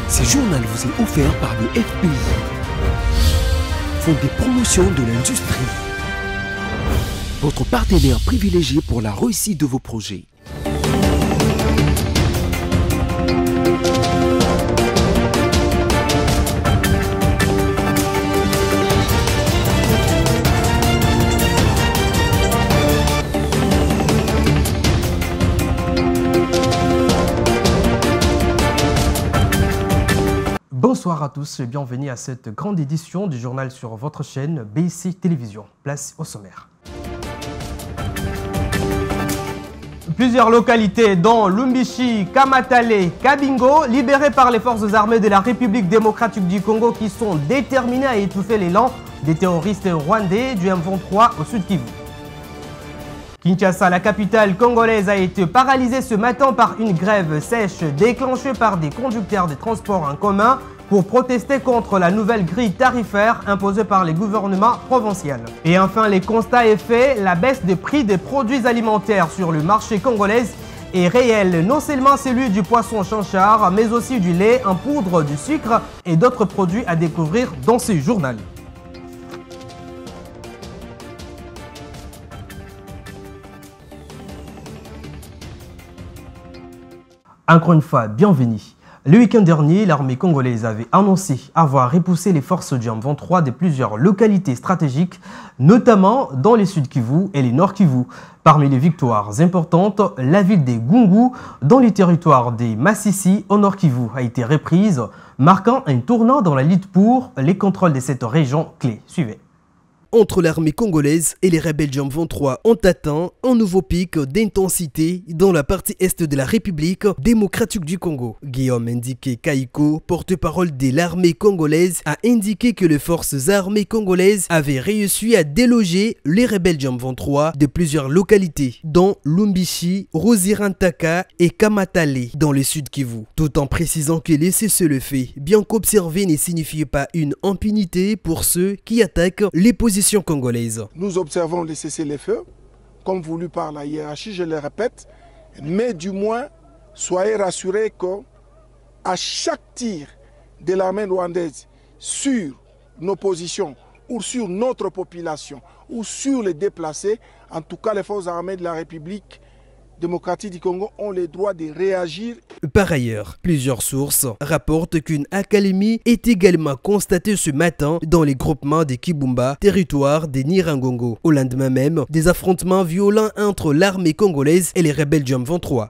Ce journal vous est offert par le FPI, Fonds des promotions de l'industrie, votre partenaire privilégié pour la réussite de vos projets. Bonsoir à tous et bienvenue à cette grande édition du journal sur votre chaîne BIC Télévision. Place au sommaire. Plusieurs localités dont Lumbishi, Kamatale, Kabingo, libérées par les forces armées de la République démocratique du Congo qui sont déterminées à étouffer l'élan des terroristes rwandais du M23 au sud Kivu. Kinshasa, la capitale congolaise, a été paralysée ce matin par une grève sèche déclenchée par des conducteurs de transports en commun pour protester contre la nouvelle grille tarifaire imposée par les gouvernements provinciaux. Et enfin, les constats et faits, la baisse des prix des produits alimentaires sur le marché congolais est réelle, non seulement celui du poisson chanchard, mais aussi du lait en poudre, du sucre et d'autres produits à découvrir dans ce journal. Encore une fois, bienvenue. Le week-end dernier, l'armée congolaise avait annoncé avoir repoussé les forces du M23 de plusieurs localités stratégiques, notamment dans les Sud Kivu et les Nord Kivu. Parmi les victoires importantes, la ville de Gungu, dans les territoires des Massissi au Nord Kivu, a été reprise, marquant un tournant dans la lutte pour les contrôles de cette région clé. Suivez. Entre l'armée congolaise et les rebelles du M23 ont atteint un nouveau pic d'intensité dans la partie est de la République démocratique du Congo. Guillaume Ndiké Kaiko, porte-parole de l'armée congolaise, a indiqué que les forces armées congolaises avaient réussi à déloger les rebelles du M23 de plusieurs localités, dont Lumbishi, Rosirantaka et Kamatale dans le sud Kivu. Tout en précisant que les cessez-le-feu, bien qu'observé, ne signifie pas une impunité pour ceux qui attaquent les positions congolaises. Nous observons les cessez-le-feu, comme voulu par la hiérarchie, je le répète, mais du moins, soyez rassurés qu'à chaque tir de l'armée rwandaise sur nos positions ou sur notre population ou sur les déplacés, en tout cas les forces armées de la République démocratique du Congo ont le droit de réagir. Par ailleurs, plusieurs sources rapportent qu'une accalmie est également constatée ce matin dans les groupements de Kibumba, territoire des Nirangongo. Au lendemain même, des affrontements violents entre l'armée congolaise et les rebelles du M23.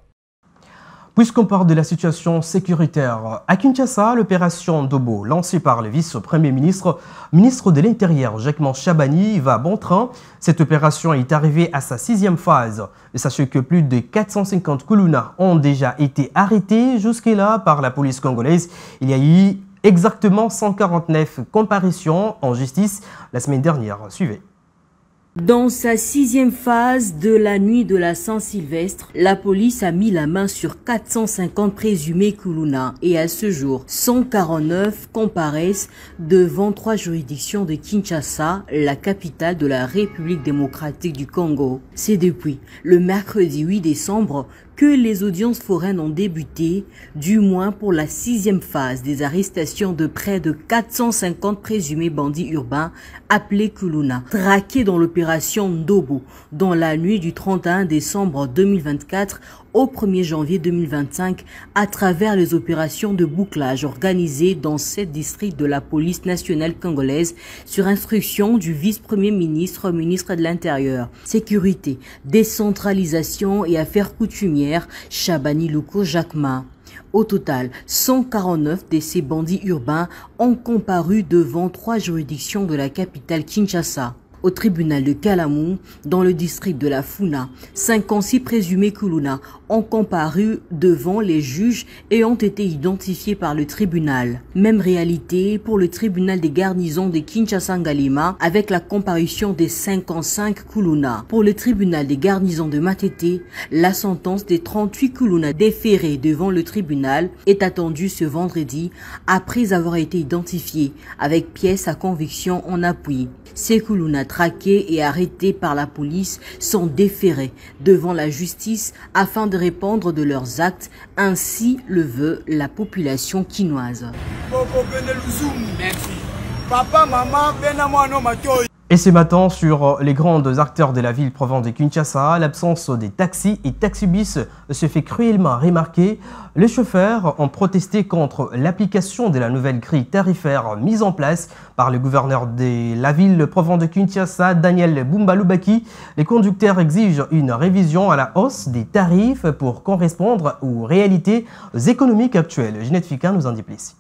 Puisqu'on parle de la situation sécuritaire, à Kinshasa, l'opération Dobo, lancée par le vice-premier ministre de l'Intérieur, Jacquemain Chabani, va bon train. Cette opération est arrivée à sa 6e phase. Et sachez que plus de 450 Kuluna ont déjà été arrêtés jusque-là par la police congolaise. Il y a eu exactement 149 comparutions en justice la semaine dernière. Suivez. Dans sa 6e phase de la nuit de la Saint-Sylvestre, la police a mis la main sur 450 présumés Kuluna et à ce jour, 149 comparaissent devant 3 juridictions de Kinshasa, la capitale de la République démocratique du Congo. C'est depuis le mercredi 8 décembre que les audiences foraines ont débuté, du moins pour la 6e phase des arrestations de près de 450 présumés bandits urbains appelés Kuluna, traqués dans l'opération Ndobo, dans la nuit du 31 décembre 2024 au 1er janvier 2025 à travers les opérations de bouclage organisées dans 7 districts de la police nationale congolaise sur instruction du vice-premier ministre, ministre de l'Intérieur, Sécurité, Décentralisation et Affaires coutumières, Chabani Luko Jacquemain. Au total, 149 de ces bandits urbains ont comparu devant 3 juridictions de la capitale Kinshasa. Au tribunal de Kalamu, dans le district de la Funa, 56 présumés Kuluna ont comparu devant les juges et ont été identifiés par le tribunal. Même réalité pour le tribunal des garnisons de Kinshasa-Ngalima avec la comparution des 55 Kuluna. Pour le tribunal des garnisons de Matete, la sentence des 38 Kuluna déférés devant le tribunal est attendue ce vendredi après avoir été identifiés avec pièces à conviction en appui. Ces Kuluna traqués et arrêtés par la police sont déférés devant la justice afin de répondre de leurs actes, ainsi le veut la population quinoise. Merci. Papa, maman, Et ce matin, sur les grands acteurs de la ville province de Kinshasa, l'absence des taxis et taxibus se fait cruellement remarquer. Les chauffeurs ont protesté contre l'application de la nouvelle grille tarifaire mise en place par le gouverneur de la ville province de Kinshasa, Daniel Bumba-Lubaki. Les conducteurs exigent une révision à la hausse des tarifs pour correspondre aux réalités économiques actuelles. Ginette Fika nous en dit plus.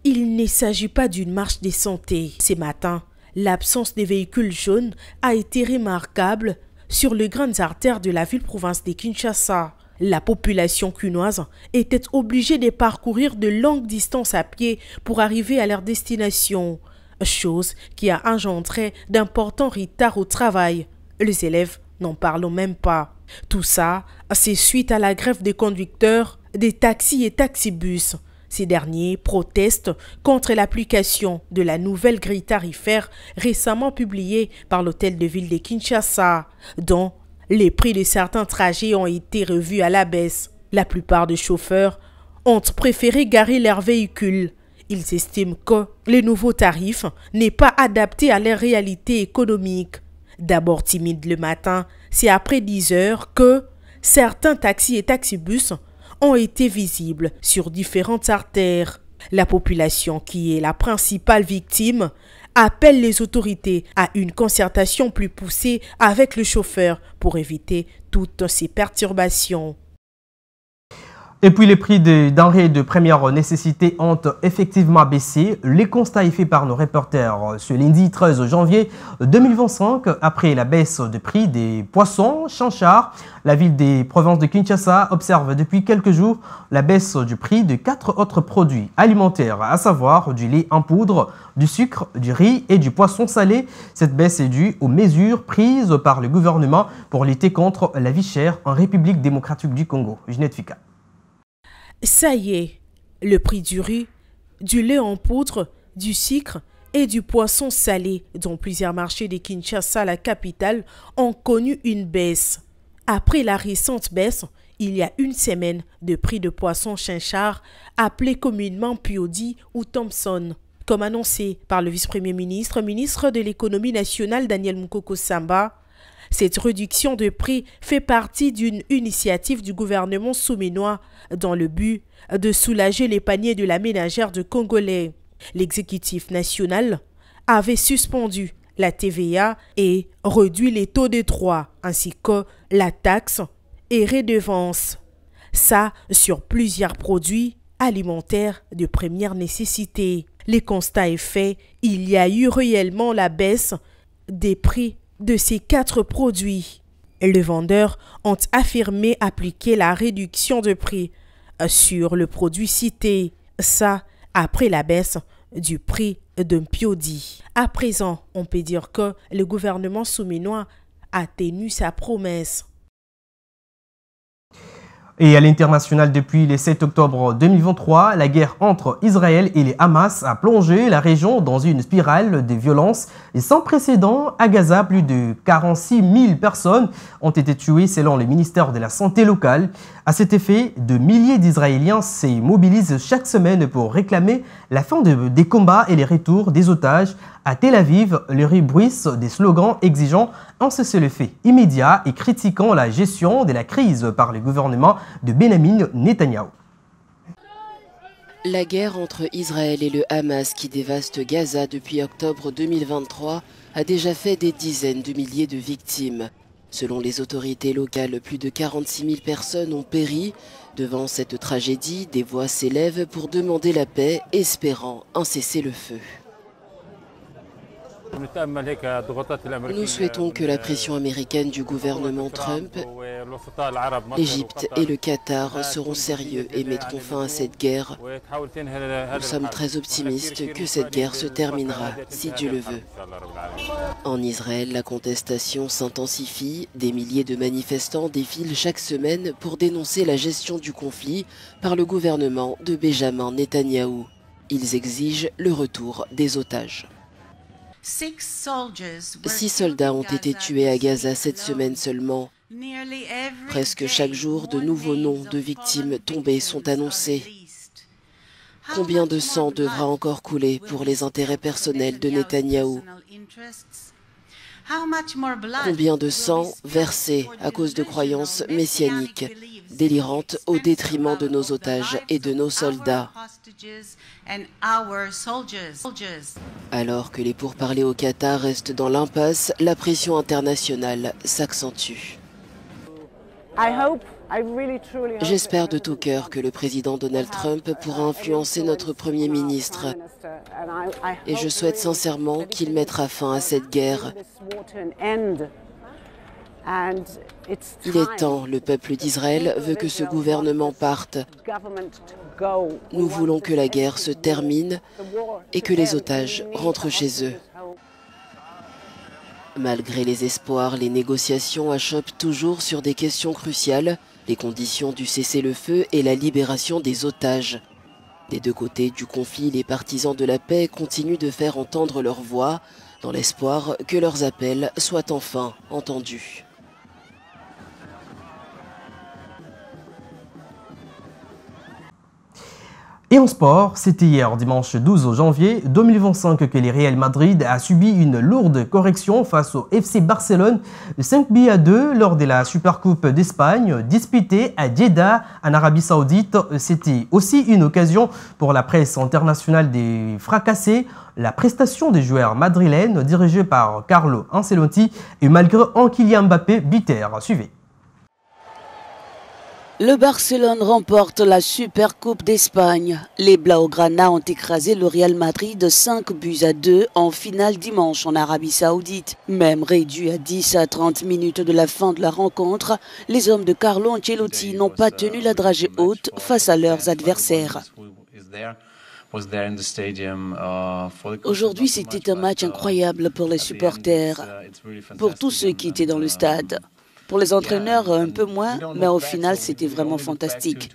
Il ne s'agit pas d'une marche des santé. Ce matin, l'absence des véhicules jaunes a été remarquable sur les grandes artères de la ville-province de Kinshasa. La population quinoise était obligée de parcourir de longues distances à pied pour arriver à leur destination, chose qui a engendré d'importants retards au travail. Les élèves n'en parlent même pas. Tout ça, c'est suite à la grève des conducteurs des taxis et taxibus. Ces derniers protestent contre l'application de la nouvelle grille tarifaire récemment publiée par l'hôtel de ville de Kinshasa, dont les prix de certains trajets ont été revus à la baisse. La plupart des chauffeurs ont préféré garer leurs véhicules. Ils estiment que le nouveau tarif n'est pas adapté à leur réalité économique. D'abord timide le matin, c'est après 10 heures que certains taxis et taxibus ont été visibles sur différentes artères. La population, qui est la principale victime, appelle les autorités à une concertation plus poussée avec le chauffeur pour éviter toutes ces perturbations. Et puis les prix des denrées de première nécessité ont effectivement baissé. Les constats faits par nos reporters ce lundi 13 janvier 2025, après la baisse de prix des poissons chanchards, la ville des provinces de Kinshasa observe depuis quelques jours la baisse du prix de 4 autres produits alimentaires, à savoir du lait en poudre, du sucre, du riz et du poisson salé. Cette baisse est due aux mesures prises par le gouvernement pour lutter contre la vie chère en République démocratique du Congo. Ginette Fika. Ça y est, le prix du riz, du lait en poudre, du sucre et du poisson salé dans plusieurs marchés de Kinshasa, la capitale, ont connu une baisse. Après la récente baisse, il y a une semaine, de prix de poisson chinchard, appelé communément Piodi ou Thompson. Comme annoncé par le vice-premier ministre, ministre de l'économie nationale Daniel Mukoko Samba, cette réduction de prix fait partie d'une initiative du gouvernement souminois dans le but de soulager les paniers de la ménagère de Congolais. L'exécutif national avait suspendu la TVA et réduit les taux de droit ainsi que la taxe et redevance. Ça sur plusieurs produits alimentaires de première nécessité. Les constats est fait, il y a eu réellement la baisse des prix de ces 4 produits. Les vendeurs ont affirmé appliquer la réduction de prix sur le produit cité. Ça, après la baisse du prix d'un Piodi. À présent, on peut dire que le gouvernement souminois a tenu sa promesse. Et à l'international, depuis le 7 octobre 2023, la guerre entre Israël et les Hamas a plongé la région dans une spirale de violence sans précédent. À Gaza, plus de 46 000 personnes ont été tuées selon le ministère de la Santé locale. À cet effet, de milliers d'Israéliens se mobilisent chaque semaine pour réclamer la fin des combats et les retours des otages. À Tel Aviv, les rues bruissent des slogans exigeant un cessez-le-feu immédiat et critiquant la gestion de la crise par le gouvernement de Benjamin Netanyahou. La guerre entre Israël et le Hamas qui dévaste Gaza depuis octobre 2023 a déjà fait des dizaines de milliers de victimes. Selon les autorités locales, plus de 46 000 personnes ont péri. Devant cette tragédie, des voix s'élèvent pour demander la paix, espérant un cessez-le-feu. Nous souhaitons que la pression américaine du gouvernement Trump, l'Égypte et le Qatar seront sérieux et mettront fin à cette guerre. Nous sommes très optimistes que cette guerre se terminera, si Dieu le veut. En Israël, la contestation s'intensifie. Des milliers de manifestants défilent chaque semaine pour dénoncer la gestion du conflit par le gouvernement de Benjamin Netanyahou. Ils exigent le retour des otages. 6 soldats ont été tués à Gaza cette semaine seulement. Presque chaque jour, de nouveaux noms de victimes tombées sont annoncés. Combien de sang devra encore couler pour les intérêts personnels de Netanyahou? Combien de sang versé à cause de croyances messianiques, délirantes au détriment de nos otages et de nos soldats? Alors que les pourparlers au Qatar restent dans l'impasse, la pression internationale s'accentue. J'espère de tout cœur que le président Donald Trump pourra influencer notre Premier ministre et je souhaite sincèrement qu'il mettra fin à cette guerre. Il est temps, le peuple d'Israël veut que ce gouvernement parte. Nous voulons que la guerre se termine et que les otages rentrent chez eux. Malgré les espoirs, les négociations achoppent toujours sur des questions cruciales, les conditions du cessez-le-feu et la libération des otages. Des deux côtés du conflit, les partisans de la paix continuent de faire entendre leur voix, dans l'espoir que leurs appels soient enfin entendus. Et en sport, c'était hier, dimanche 12 janvier 2025, que le Real Madrid a subi une lourde correction face au FC Barcelone, 5-2 lors de la Supercoupe d'Espagne, disputée à Jeddah, en Arabie Saoudite. C'était aussi une occasion pour la presse internationale de fracasser la prestation des joueurs madrilènes dirigés par Carlo Ancelotti et malgré un Kylian Mbappé bitter. Suivez. Le Barcelone remporte la Supercoupe d'Espagne. Les Blaugrana ont écrasé le Real Madrid de 5-2 en finale dimanche en Arabie Saoudite. Même réduit à 10 à 30 minutes de la fin de la rencontre, les hommes de Carlo Ancelotti n'ont pas tenu la dragée haute face à leurs adversaires. Aujourd'hui, c'était un match incroyable pour les supporters, pour tous ceux qui étaient dans le stade. Pour les entraîneurs, un peu moins, mais au final, c'était vraiment fantastique.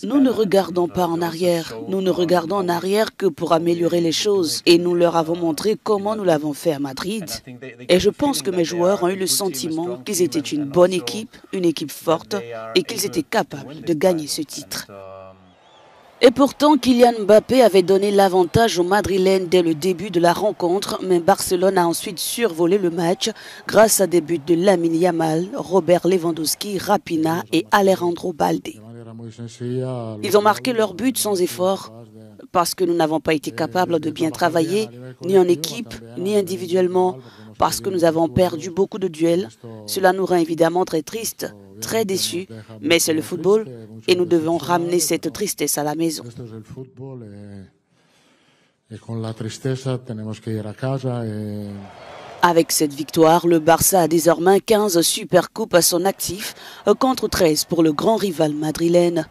Nous ne regardons pas en arrière. Nous ne regardons en arrière que pour améliorer les choses. Et nous leur avons montré comment nous l'avons fait à Madrid. Et je pense que mes joueurs ont eu le sentiment qu'ils étaient une bonne équipe, une équipe forte, et qu'ils étaient capables de gagner ce titre. Et pourtant, Kylian Mbappé avait donné l'avantage aux Madrilènes dès le début de la rencontre, mais Barcelone a ensuite survolé le match grâce à des buts de Lamine Yamal, Robert Lewandowski, Raphinha et Alejandro Balde. Ils ont marqué leur but sans effort parce que nous n'avons pas été capables de bien travailler, ni en équipe, ni individuellement, parce que nous avons perdu beaucoup de duels. Cela nous rend évidemment très tristes, très déçus, mais c'est le football et nous devons ramener cette tristesse à la maison. Avec cette victoire, le Barça a désormais 15 supercoupes à son actif, contre 13 pour le grand rival madrilène.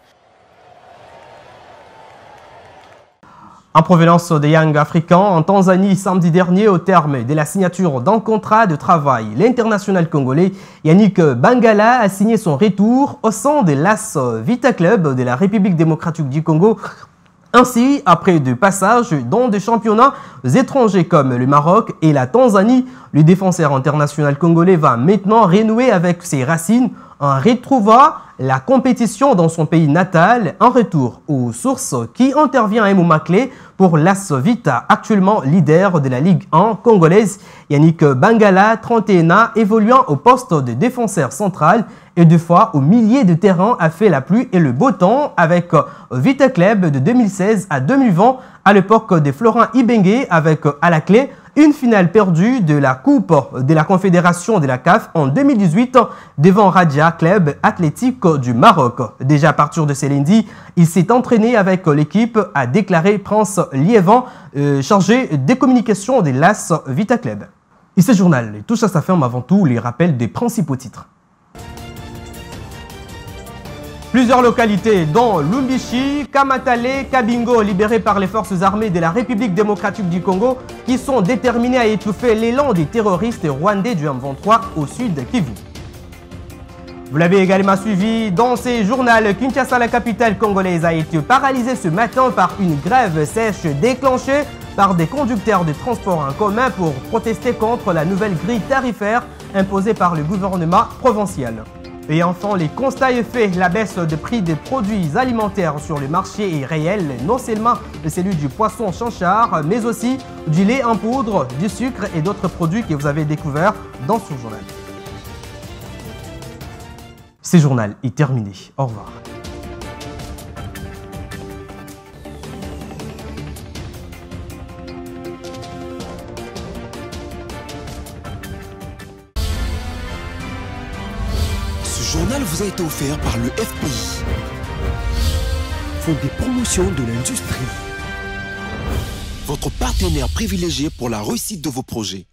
En provenance des Young Africans, en Tanzanie, samedi dernier, au terme de la signature d'un contrat de travail, l'international congolais Yannick Bangala a signé son retour au sein de l'AS Vita Club de la République démocratique du Congo. Ainsi, après deux passages dans des championnats étrangers comme le Maroc et la Tanzanie, le défenseur international congolais va maintenant renouer avec ses racines en retrouvant la compétition dans son pays natal, en retour aux sources qui intervient à un moment clé pour l'AS Vita, actuellement leader de la Ligue 1 congolaise. Yannick Bangala, 31 ans, évoluant au poste de défenseur central et deux fois au milieu de terrain, a fait la pluie et le beau temps avec Vita Club de 2016 à 2020, à l'époque de Florent Ibenge, avec à la clé une finale perdue de la Coupe de la Confédération de la CAF en 2018 devant Raja Club Athlétique du Maroc. Déjà à partir de ce lundi, il s'est entraîné avec l'équipe, a déclaré Prince Liévin, chargé des communications de l'AS Vita Club. Et ce journal touche à sa fin, mais avant tout les rappels des principaux titres. Plusieurs localités dont Lumbishi, Kamatale, Kabingo, libérées par les forces armées de la République démocratique du Congo, qui sont déterminées à étouffer l'élan des terroristes rwandais du M23 au sud de Kivu. Vous l'avez également suivi dans ces journaux, Kinshasa, la capitale congolaise, a été paralysée ce matin par une grève sèche déclenchée par des conducteurs de transport en commun pour protester contre la nouvelle grille tarifaire imposée par le gouvernement provincial. Et enfin, les constats et faits, la baisse de prix des produits alimentaires sur le marché est réelle, non seulement celui du poisson chanchard, mais aussi du lait en poudre, du sucre et d'autres produits que vous avez découverts dans ce journal. Ce journal est terminé. Au revoir. Ce journal vous a été offert par le FPI, Fonds des promotions de l'industrie, votre partenaire privilégié pour la réussite de vos projets.